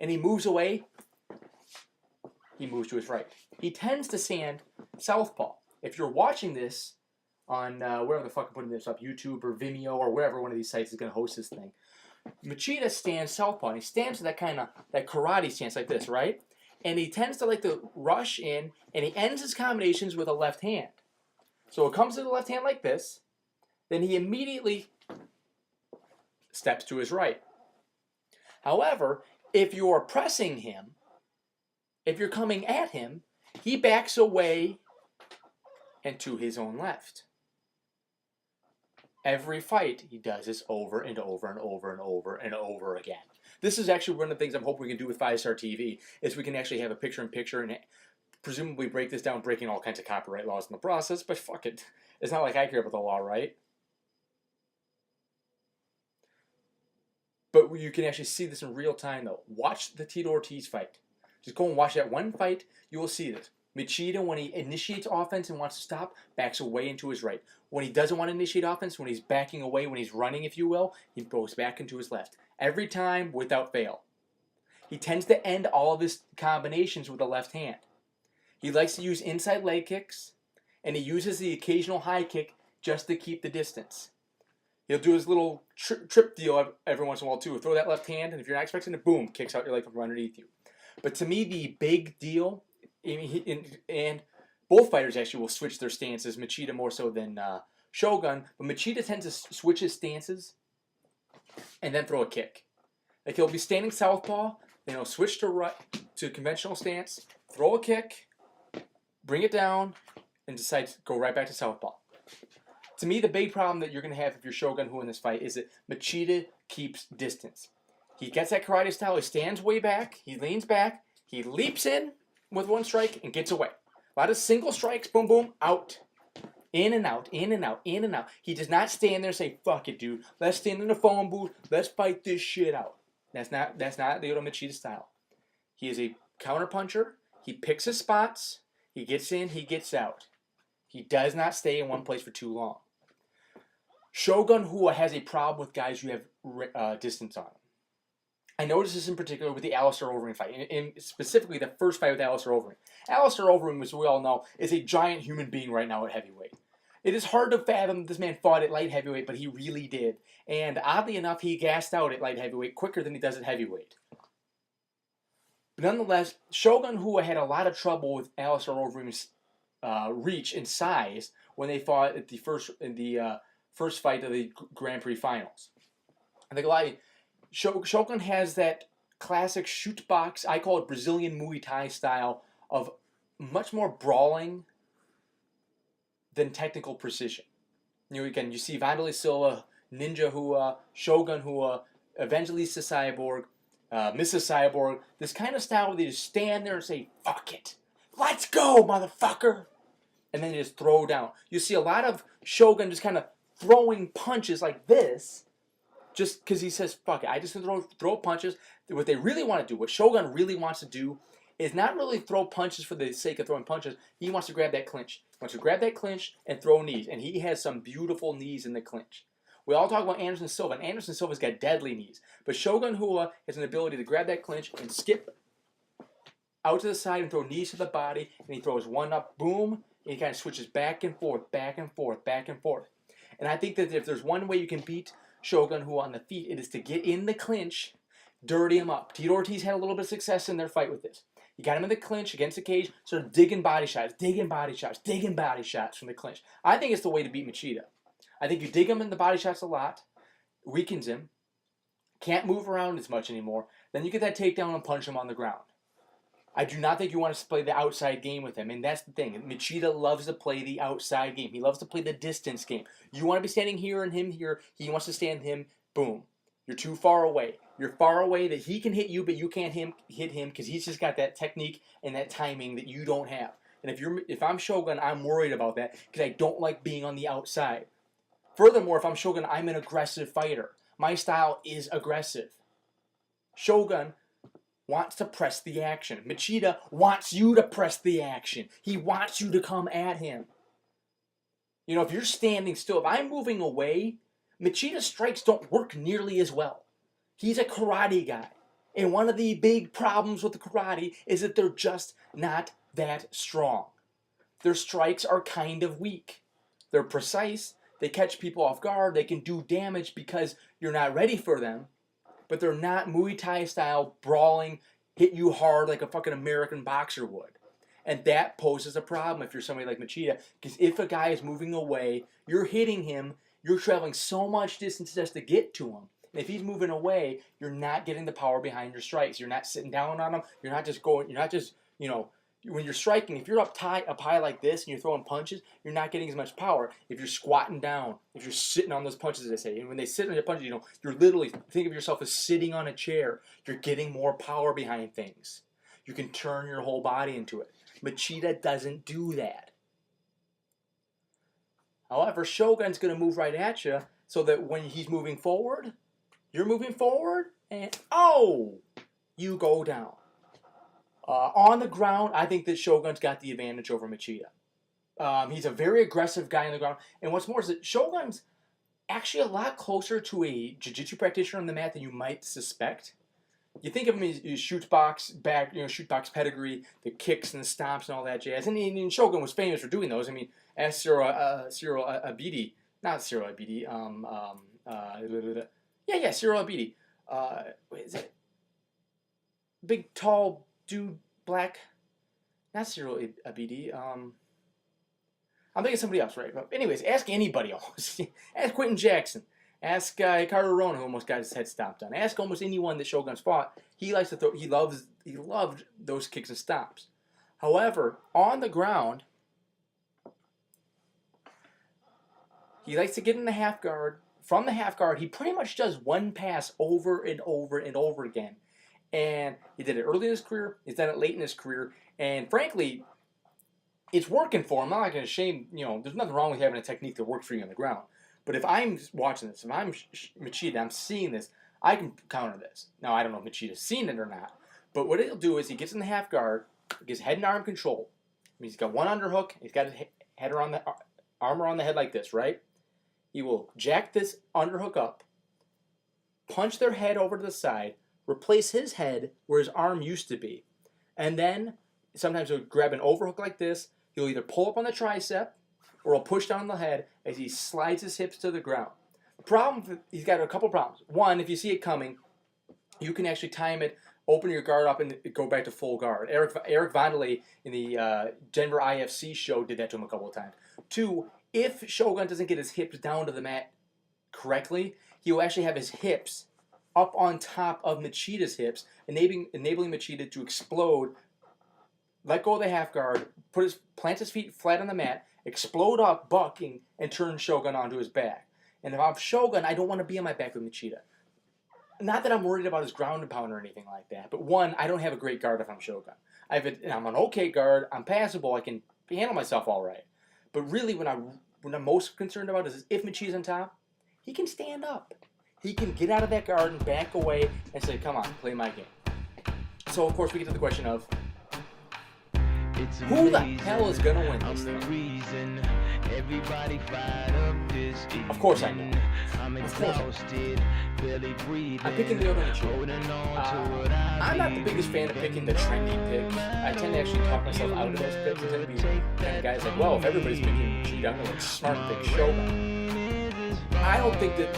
and he moves away, he moves to his right. He tends to stand southpaw. If you're watching this on wherever the fuck I'm putting this up, YouTube or Vimeo or wherever one of these sites is going to host this thing, Machida stands southpaw, and he stands to that karate stance like this, right? And he tends to like to rush in, and he ends his combinations with a left hand. So it comes to the left hand like this, then he immediately steps to his right. However, if you're pressing him, if you're coming at him, he backs away and to his own left. Every fight, he does this over and over and over and over and over again. This is actually one of the things I'm hoping we can do with 5-Star TV, is we can actually have a picture-in-picture and presumably break this down, breaking all kinds of copyright laws in the process, but fuck it. It's not like I care about the law, right? But you can actually see this in real time, though. Watch the Tito Ortiz fight. Just go and watch that one fight. You will see this. Machida, when he initiates offense and wants to stop, backs away into his right. When he doesn't want to initiate offense, when he's backing away, when he's running, if you will, he goes back into his left. Every time, without fail. He tends to end all of his combinations with the left hand. He likes to use inside leg kicks, and he uses the occasional high kick just to keep the distance. He'll do his little trip deal every once in a while, too. Throw that left hand, and if you're not expecting it, boom, kicks out your leg from underneath you. But to me, the big deal, and both fighters actually will switch their stances, Machida more so than Shogun, but Machida tends to switch his stances and then throw a kick. Like he'll be standing southpaw, then he'll switch to conventional stance, throw a kick, bring it down, and decide to go right back to southpaw. To me, the big problem that you're going to have if you're Shogun Hu in this fight is that Machida keeps distance. He gets that karate style, he stands way back, he leans back, he leaps in with one strike and gets away. A lot of single strikes, boom, boom, out. In and out, in and out, in and out. He does not stand there and say, fuck it, dude. Let's stand in the phone booth. Let's fight this shit out. That's not the Lyoto Machida style. He is a counterpuncher. He picks his spots. He gets in, he gets out. He does not stay in one place for too long. Shogun Hua has a problem with guys who have distance on him. I noticed this in particular with the Alistair Overeem fight, and specifically the first fight with Alistair Overeem. Alistair Overeem, as we all know, is a giant human being right now at heavyweight. It is hard to fathom this man fought at light heavyweight, but he really did. And oddly enough, he gassed out at light heavyweight quicker than he does at heavyweight. But nonetheless, Shogun Hua had a lot of trouble with Alistair Overeem's reach and size when they fought at the first fight of the Grand Prix finals. I think a lot of Shogun has that classic shoot box, I call it Brazilian Muay Thai style, of much more brawling than technical precision. Again, you see Wanderlei Silva, Ninja Hua, Shogun Hua, Evangelista Cyborg, Mrs. Cyborg, this kind of style where they just stand there and say, fuck it, let's go, motherfucker, and then they just throw down. You see a lot of Shogun just kind of throwing punches like this, just because he says, fuck it, I just throw punches. What they really want to do, what Shogun really wants to do, is not really throw punches for the sake of throwing punches. He wants to grab that clinch. He wants to grab that clinch and throw knees. And he has some beautiful knees in the clinch. We all talk about Anderson Silva, and Anderson Silva's got deadly knees. But Shogun Hua has an ability to grab that clinch and skip out to the side and throw knees to the body. And he throws one up, boom, and he kind of switches back and forth, back and forth, back and forth. And I think that if there's one way you can beat Shogun Hua on the feet, it is to get in the clinch, dirty him up. Tito Ortiz had a little bit of success in their fight with this. He got him in the clinch against the cage, sort of digging body shots, digging body shots, digging body shots from the clinch. I think it's the way to beat Machida. I think you dig him in the body shots a lot, weakens him, can't move around as much anymore, then you get that takedown and punch him on the ground. I do not think you want to play the outside game with him, and that's the thing. Machida loves to play the outside game. He loves to play the distance game. You want to be standing here and him here. He wants to stand him. Boom. You're too far away. You're far away that he can hit you, but you can't hit him because he's just got that technique and that timing that you don't have. And if I'm Shogun, I'm worried about that because I don't like being on the outside. Furthermore, if I'm Shogun, I'm an aggressive fighter. My style is aggressive. Shogun wants to press the action. Machida wants you to press the action. He wants you to come at him. You know, if you're standing still, if I'm moving away, Machida's strikes don't work nearly as well. He's a karate guy. And one of the big problems with the karate is that they're just not that strong. Their strikes are kind of weak. They're precise. They catch people off guard. They can do damage because you're not ready for them. But they're not Muay Thai style brawling, hit you hard like a fucking American boxer would. And that poses a problem if you're somebody like Machida, because if a guy is moving away, you're hitting him, you're traveling so much distance just to get to him. And if he's moving away, you're not getting the power behind your strikes. You're not sitting down on him. You're not just, you know, when you're striking, if you're up high like this and you're throwing punches, you're not getting as much power. If you're squatting down, if you're sitting on those punches, as they say, and when they sit on the punches, you know, you're literally, think of yourself as sitting on a chair. You're getting more power behind things. You can turn your whole body into it. Machida doesn't do that. However, Shogun's going to move right at you so that when he's moving forward, you're moving forward, and oh, you go down. On the ground, I think that Shogun's got the advantage over Machida. He's a very aggressive guy on the ground, and what's more is that Shogun's actually a lot closer to a jiu-jitsu practitioner on the mat than you might suspect. You think of him as shoot box pedigree, the kicks and the stomps and all that jazz. And Shogun was famous for doing those. I mean, ask Cyril Abidi, not Cyril Abidi. Cyril Abidi. Is it big, tall dude, black? Not Cyril Abidi. I'm thinking somebody else, right? But anyways, ask anybody else. Ask Quentin Jackson. Ask Carter Rona, who almost got his head stomped on. Ask almost anyone that Shogun's fought. He likes to throw. He loved those kicks and stomps. However, on the ground, he likes to get in the half guard. From the half guard, he pretty much does one pass over and over and over again. And he did it early in his career. He's done it late in his career. And frankly, it's working for him. I'm not going to shame. You know, there's nothing wrong with having a technique that works for you on the ground. But if I'm watching this, if I'm Machida, I'm seeing this, I can counter this. Now, I don't know if Machida's seen it or not, but what he'll do is he gets in the half guard, gets head and arm control. I mean, he's got one underhook, he's got his head around the arm around the head like this, right? He will jack this underhook up, punch their head over to the side, replace his head where his arm used to be, and then sometimes he'll grab an overhook like this. He'll either pull up on the tricep, or he'll push down the head as he slides his hips to the ground. The problem, he's got a couple problems. One, if you see it coming, you can actually time it, open your guard up, and go back to full guard. Eric Vandelay in the Denver IFC show did that to him a couple of times. Two, if Shogun doesn't get his hips down to the mat correctly, he will actually have his hips up on top of Machida's hips, enabling Machida to explode, let go of the half guard, plant his feet flat on the mat, explode up, bucking, and turn Shogun onto his back. And if I'm Shogun, I don't want to be on my back with Machida. Not that I'm worried about his ground and pound or anything like that, but one, I don't have a great guard if I'm Shogun. I'm an okay guard, I'm passable, I can handle myself all right. But really, what I'm most concerned about is if Machida's on top, he can stand up. He can get out of that guard and back away and say, come on, play my game. So, of course, we get to the question of, who the hell is going to win this thing? Of course I know. Of course I know. I'm picking the other Machida. I'm not the biggest fan of picking the trendy picks. I tend to actually talk myself out of those picks. I tend to be kind of guys like, well, if everybody's picking Machida, I'm going to smart pick Shogun. I don't think that